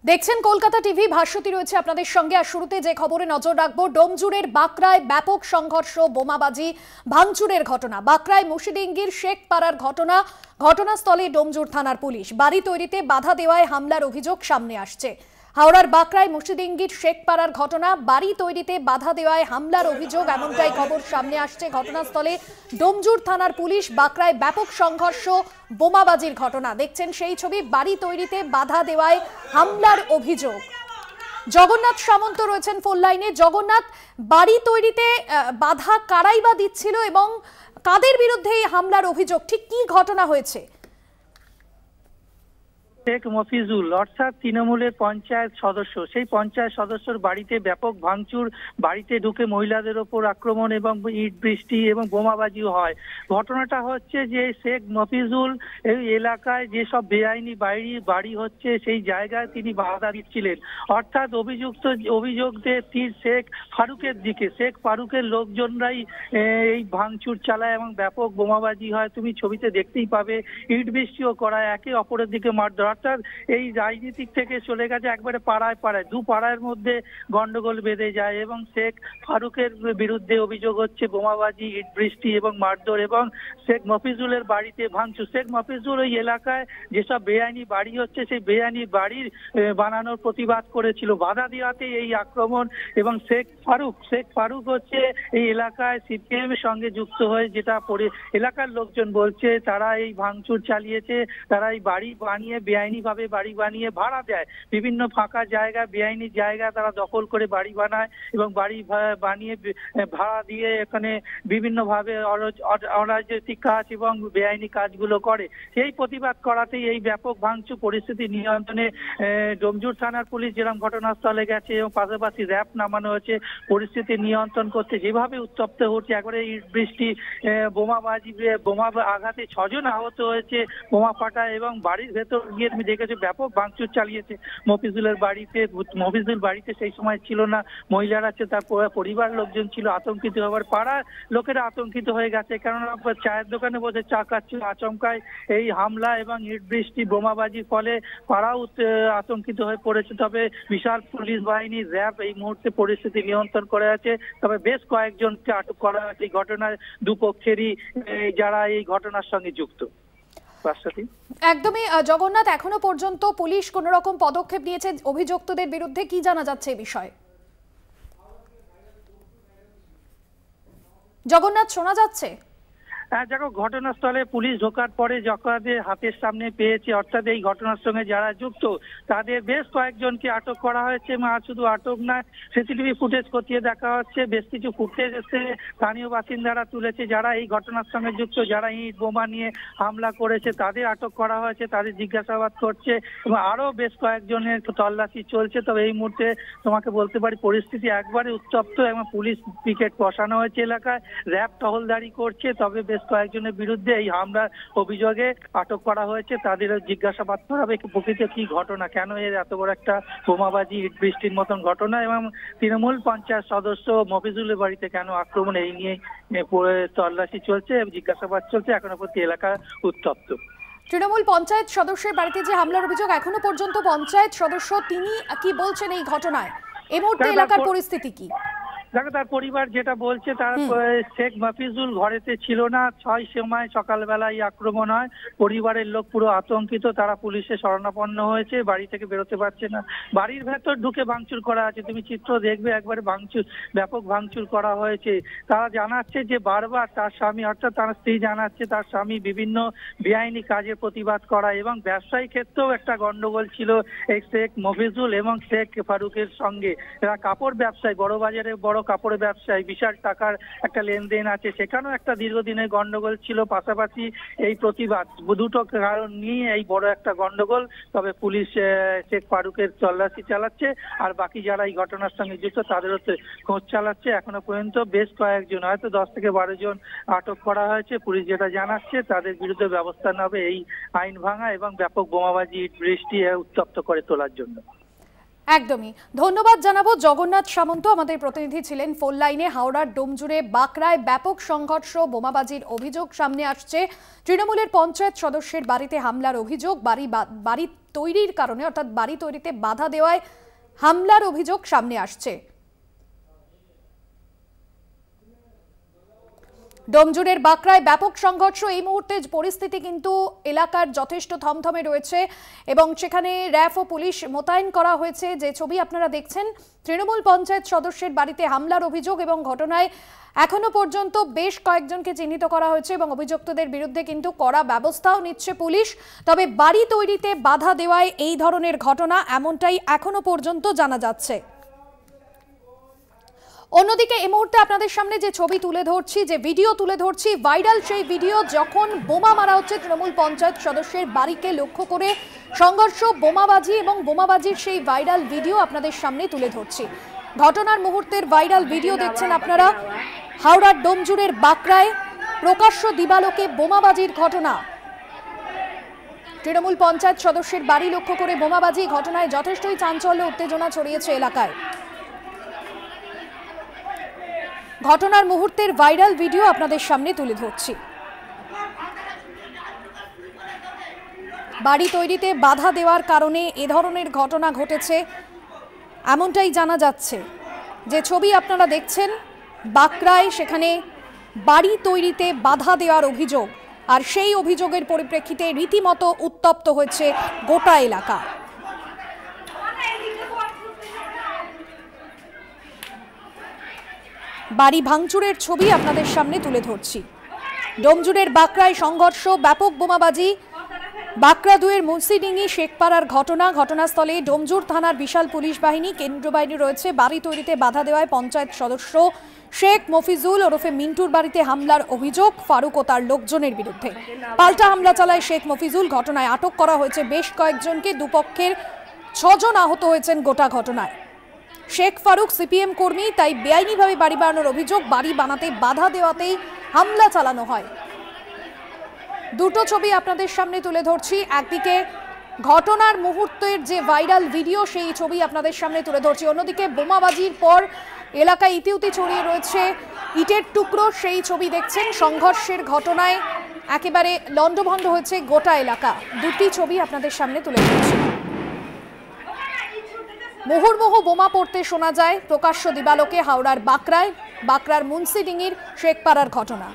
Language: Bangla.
দেখছেন কলকাতা টিভি, ভাস্বতী রয়েছে আপনাদের সঙ্গে। আর শুরুতে যে খবরে নজর রাখবো, ডোমজুড়ের বাঁকড়ায় ব্যাপক সংঘর্ষ, বোমাবাজি, ভাঙচুরের ঘটনা। বাঁকড়ায় মুশিডিঙ্গির শেখপাড়ার ঘটনা। ঘটনাস্থলে ডোমজুড় থানার পুলিশ। বাড়ি তৈরিতে বাধা দেওয়ায় হামলার অভিযোগ সামনে আসছে। হাওড়ার বাঁকড়ায় মুশিডিঙ্গির শেখপাড়ার ঘটনা, বাড়ি তৈরিতে বাধা দেওয়ায় হামলার অভিযোগ, এমনটাই খবর সামনে আসছে। ঘটনাস্থলে ডোমজুড় থানার পুলিশ। বাঁকড়ায় ব্যাপক সংঘর্ষ, বোমাবাজির ঘটনা। দেখছেন সেই ছবি। বাড়ি তৈরিতে বাধা দেওয়ায় হামলার অভিযোগ। জগন্নাথ সামন্ত রয়েছেন ফোন লাইনে। জগন্নাথ, বাড়ি তৈরিতে বাধা কারাই বা দিচ্ছিল এবং কাদের বিরুদ্ধে এই হামলার অভিযোগ, ঠিক কি ঘটনা হয়েছে? শেখ মফিজুল অর্থাৎ তৃণমূলের পঞ্চায়েত সদস্য, সেই পঞ্চায়েত সদস্যর বাড়িতে ব্যাপক ভাঙচুর, বাড়িতে ঢুকে মহিলাদের ওপর আক্রমণ এবং ইট বৃষ্টি এবং বোমাবাজিও হয়। ঘটনাটা হচ্ছে যে শেখ মফিজুল এই এলাকায় যেসব বেআইনি বাড়ি হচ্ছে সেই জায়গায় তিনি বাধা দিচ্ছিলেন। অর্থাৎ অভিযোগদের তীর শেখ ফারুকের দিকে। শেখ ফারুকের লোকজনরাই এই ভাঙচুর চালায় এবং ব্যাপক বোমাবাজি হয়। তুমি ছবিতে দেখতেই পাবে, ইট বৃষ্টিও করায়, একে অপরের দিকে মারধর। অর্থাৎ এই রাজনীতিক থেকে চলে গেছে একবারে পাড়ায় পাড়ায়, দু পাড়ার মধ্যে গন্ডগোল বেঁধে যায় এবং শেখ ফারুকের বিরুদ্ধে অভিযোগ হচ্ছে বোমাবাজি, ইট বৃষ্টি এবং মারধর এবং শেখ মফিজুলের বাড়িতে ভাঙচুর। শেখ মফিজুল ওই এলাকায় যেসব বেআইনি বাড়ি হচ্ছে সেই বেআইনি বাড়ির বানানোর প্রতিবাদ করেছিল, বাধা দেওয়াতে এই আক্রমণ। এবং শেখ ফারুক হচ্ছে এই এলাকায় সিপিএম এর সঙ্গে যুক্ত হয়ে, যেটা এলাকার লোকজন বলছে, তারা এই ভাঙচুর চালিয়েছে। তারা এই বাড়ি বানিয়ে বেআইনি ভাবে বাড়ি বানিয়ে ভাড়া দেয়, বিভিন্ন ফাঁকা জায়গা, বেআইনি জায়গা তারা দখল করে বাড়ি বানায় এবং বাড়ি বানিয়ে ভাড়া দিয়ে এখানে বিভিন্ন ভাবে অরাজনৈতিক কাজ এবং বেআইনি কাজগুলো করে। সেই প্রতিবাদ করাতেই এই ব্যাপক ভাঙচুর। পরিস্থিতি নিয়ন্ত্রণে ডোমজুড় থানার পুলিশ যেরকম ঘটনাস্থলে গেছে এবং পাশাপাশি র্যাব নামানো হয়েছে পরিস্থিতি নিয়ন্ত্রণ করতে। যেভাবে উত্তপ্ত হচ্ছে, একবারে ইট বৃষ্টি, বোমাবাজি, বোমা আঘাতে 6 জন আহত হয়েছে, বোমা ফাটা এবং বাড়ির ভেতর গিয়ে তুমি দেখেছো ব্যাপক ভাঙচুর চালিয়েছে মফিজুলের বাড়িতে। মফিজুল বাড়িতে সেই সময় ছিল না, মহিলারা আছে, তার পরিবার লোকজন ছিল আতঙ্কিত। হবার পাড়ার লোকেরা আতঙ্কিত হয়ে গেছে, কেননা চায়ের দোকানে বসে চা খাচ্ছিল, আচমকায় এই হামলা এবং ইট বৃষ্টি বোমাবাজির ফলে পাড়াও আতঙ্কিত হয়ে পড়েছে। তবে বিশাল পুলিশ বাহিনী, র্যাব এই মুহূর্তে পরিস্থিতি নিয়ন্ত্রণ করে আছে। তবে বেশ কয়েকজনকে আটক করা হয়েছে এই ঘটনায়, দুপক্ষেরই যারা এই ঘটনার সঙ্গে যুক্ত। একদমই জগন্নাথ, এখনো পর্যন্ত পুলিশ কোন রকম পদক্ষেপ নিয়েছে অভিযুক্তদের বিরুদ্ধে? কি জানা যাচ্ছে এই বিষয়ে? জগন্নাথ, শোনা যাচ্ছে? দেখো, ঘটনাস্থলে পুলিশ ঢোকার পরে যাদের হাতের সামনে পেয়েছে, অর্থাৎ এই ঘটনার সঙ্গে যারা যুক্ত, তাদের বেশ কয়েকজনকে আটক করা হয়েছে। শুধু আটক নয়, সিসিটিভি ফুটেজ খতিয়ে দেখা হচ্ছে। বেশ কিছু ফুটেজ এসে স্থানীয় বাসিন্দারা তুলেছে, যারা এই ঘটনার সঙ্গে যুক্ত, যারা ইট বোমা নিয়ে হামলা করেছে তাদের আটক করা হয়েছে, তাদের জিজ্ঞাসাবাদ করছে এবং আরো বেশ কয়েকজনের তল্লাশি চলছে। তবে এই মুহূর্তে তোমাকে বলতে পারি পরিস্থিতি একবারে উত্তপ্ত এবং পুলিশ পিকেট বসানো হয়েছে এলাকায়, র্যাব টহলদারি করছে। তবে বেশ কয়েকজনের বিরুদ্ধে এই হামলার অভিযোগে আটক করা হয়েছে, তাদের জিজ্ঞাসাবাদ করা হবে প্রকৃত কি ঘটনা, কেন এর এত বড় একটা বোমাবাজি, ইট বৃষ্টির মতন ঘটনা এবং তৃণমূল পঞ্চায়েত সদস্য মফিজুলের বাড়িতে কেন আক্রমণ, এই নিয়ে তল্লাশি চলছে, জিজ্ঞাসাবাদ চলছে। এখনো পর্যন্ত এলাকা উত্তপ্ত। তৃণমূল পঞ্চায়েত সদস্যের বাড়িতে যে হামলার অভিযোগ, এখনো পর্যন্ত পঞ্চায়েত সদস্য তিনি কি বলছেন এই ঘটনায়? এই মুহূর্তে এলাকার পরিস্থিতি কি? দেখো, তার পরিবার যেটা বলছে, তার শেখ মফিজুল ঘরেতে ছিল না, 6 সময় সকালবেলায় আক্রমণ হয়। পরিবারের লোক পুরো আতঙ্কিত, তারা পুলিশে শরণাপন্ন হয়েছে, বাড়ি থেকে বেরোতে পারছে না। বাড়ির ভেতর ঢুকে ভাঙচুর করা আছে, তুমি চিত্র দেখবে, একবারে ভাঙচুর, ব্যাপক ভাঙচুর করা হয়েছে। তারা জানাচ্ছে যে বারবার তার স্বামী, অর্থাৎ তার স্ত্রী জানাচ্ছে তার স্বামী বিভিন্ন বেআইনি কাজের প্রতিবাদ করা এবং ব্যবসায়ী ক্ষেত্রেও একটা গন্ডগোল ছিল এই শেখ মফিজুল এবং শেখ ফারুকের সঙ্গে। এরা কাপড় ব্যবসায়ী, বড় বাজারে বড় কাপড়ের ব্যবসায়ী, বিশাল টাকার একটা লেনদেন আছে, সেখানেও একটা দীর্ঘদিনের গন্ডগোল ছিল। পাশাপাশি এই প্রতিবাদ, দুটো কারণ নিয়ে এই বড় একটা গন্ডগোল। তবে পুলিশ শেখ ফারুকের তল্লাশি চালাচ্ছে আর বাকি যারা এই ঘটনার সঙ্গে যুক্ত তাদেরও খোঁজ চালাচ্ছে। এখনো পর্যন্ত বেশ কয়েকজন, হয়তো 10 থেকে 12 জন আটক করা হয়েছে। পুলিশ যেটা জানাচ্ছে, তাদের বিরুদ্ধে ব্যবস্থা নেবে এই আইন ভাঙা এবং ব্যাপক বোমাবাজি, ইট বৃষ্টি উত্তপ্ত করে তোলার জন্য। একদমই ধন্যবাদ জানাবো জগন্নাথ সামন্ত, আমাদের প্রতিনিধি ছিলেন ফোন লাইনে। হাওড়ার ডোমজুড়ে বাঁকড়ায় ব্যাপক সংঘর্ষ, বোমাবাজির অভিযোগ সামনে আসছে। তৃণমূলের পঞ্চায়েত সদস্যের বাড়িতে হামলার অভিযোগ, বাড়ি তৈরির কারণে অর্থাৎ বাড়ি তৈরিতে বাধা দেওয়ায় হামলার অভিযোগ সামনে আসছে। ডোমজুড়ের বাঁকড়ায় ব্যাপক সংঘর্ষ, এই মুহূর্তে পরিস্থিতি কিন্তু এলাকার যথেষ্ট থমথমে রয়েছে এবং সেখানে র্যাফ ও পুলিশ মোতায়েন করা হয়েছে। যে ছবি আপনারা দেখছেন, তৃণমূল পঞ্চায়েত সদস্যের বাড়িতে হামলার অভিযোগ এবং ঘটনায় এখনো পর্যন্ত বেশ কয়েকজনকে চিহ্নিত করা হয়েছে এবং অভিযুক্তদের বিরুদ্ধে কিন্তু কড়া ব্যবস্থাও নিচ্ছে পুলিশ। তবে বাড়ি তৈরিতে বাধা দেওয়ায় এই ধরনের ঘটনা, এমনটাই এখনো পর্যন্ত জানা যাচ্ছে। অন্যদিকে এই মুহূর্তে আপনাদের সামনে যে ছবি তুলে ধরছি, যে ভিডিও তুলে ধরছি, ভাইরাল সেই ভিডিও, যখন বোমা মারা হচ্ছে তৃণমূল পঞ্চায়েত সদস্যের বাড়িকে লক্ষ্য করে সংঘর্ষ, বোমাবাজি এবং বোমাবাজির সেই ভাইরাল ভিডিও আপনাদের সামনে তুলে ধরছি। ঘটনার মুহূর্তের ভাইরাল ভিডিও দেখছেন আপনারা। হাওড়ার ডোমজুড়ের বাঁকড়ায় প্রকাশ্য দিবালোকে বোমাবাজির ঘটনা। তৃণমূল পঞ্চায়েত সদস্যের বাড়ি লক্ষ্য করে বোমাবাজি, ঘটনায় যথেষ্টই চাঞ্চল্য, উত্তেজনা ছড়িয়েছে এলাকায়। ঘটনার মুহূর্তের ভাইরাল ভিডিও আপনাদের সামনে তুলে ধরছি। বাড়ি তৈরিতে বাধা দেওয়ার কারণে এ ধরনের ঘটনা ঘটেছে, এমনটাই জানা যাচ্ছে। যে ছবি আপনারা দেখছেন বাঁকড়ায়, সেখানে বাড়ি তৈরিতে বাধা দেওয়ার অভিযোগ, আর সেই অভিযোগের পরিপ্রেক্ষিতে রীতিমতো উত্তপ্ত হয়েছে গোটা এলাকা। বাড়ি ভাঙচুরের ছবি আপনাদের সামনে তুলে ধরছি। ডোমজুড়ের বাঁকড়ায় সংঘর্ষ, ব্যাপক বোমাবাজি, বাঁকড়া 2-এর মুন্সিডিঙ্গি শেখপাড়ার ঘটনা। ঘটনাস্থলে ডোমজুড় থানার বিশাল পুলিশ বাহিনী, কেন্দ্রীয় বাহিনী রয়েছে। বাড়ি তৈরিতে বাধা দেওয়ায় পঞ্চায়েত সদস্য শেখ মফিজুল ওরফে মিন্টুর বাড়িতে হামলার অভিযোগ ফারুক ও তার লোকজনের বিরুদ্ধে। পাল্টা হামলা চালায় শেখ মফিজুল, ঘটনায় আটক করা হয়েছে বেশ কয়েকজনকে। দুপক্ষের 6 জন আহত হয়েছেন গোটা ঘটনায়। শেখ ফারুক সিপিএম কর্মী, তাই বেআইনিভাবে বাড়ি বানানোর অভিযোগ। বাড়ি বানাতে বাধা দেওয়াতেই হামলা চালানো হয়। দুটো ছবি আপনাদের সামনে তুলে ধরছি। একদিকে ঘটনার মুহূর্তের যে ভাইরাল ভিডিও, সেই ছবি আপনাদের সামনে তুলে ধরছি। অন্যদিকে বোমাবাজির পর এলাকায় ইতিউতি ছড়িয়ে রয়েছে ইটের টুকরো, সেই ছবি দেখছেন। সংঘর্ষের ঘটনায় একেবারে লণ্ডভণ্ড হয়েছে গোটা এলাকা। দুটি ছবি আপনাদের সামনে তুলে ধরছি। মুহুর্মুহু বোমা পড়তে শোনা যায় প্রকাশ্য দিবালোকে হাওড়ার বাঁকড়ায়, বাঁকড়ার মুন্সিডিঙ্গির শেখপাড়ার ঘটনা।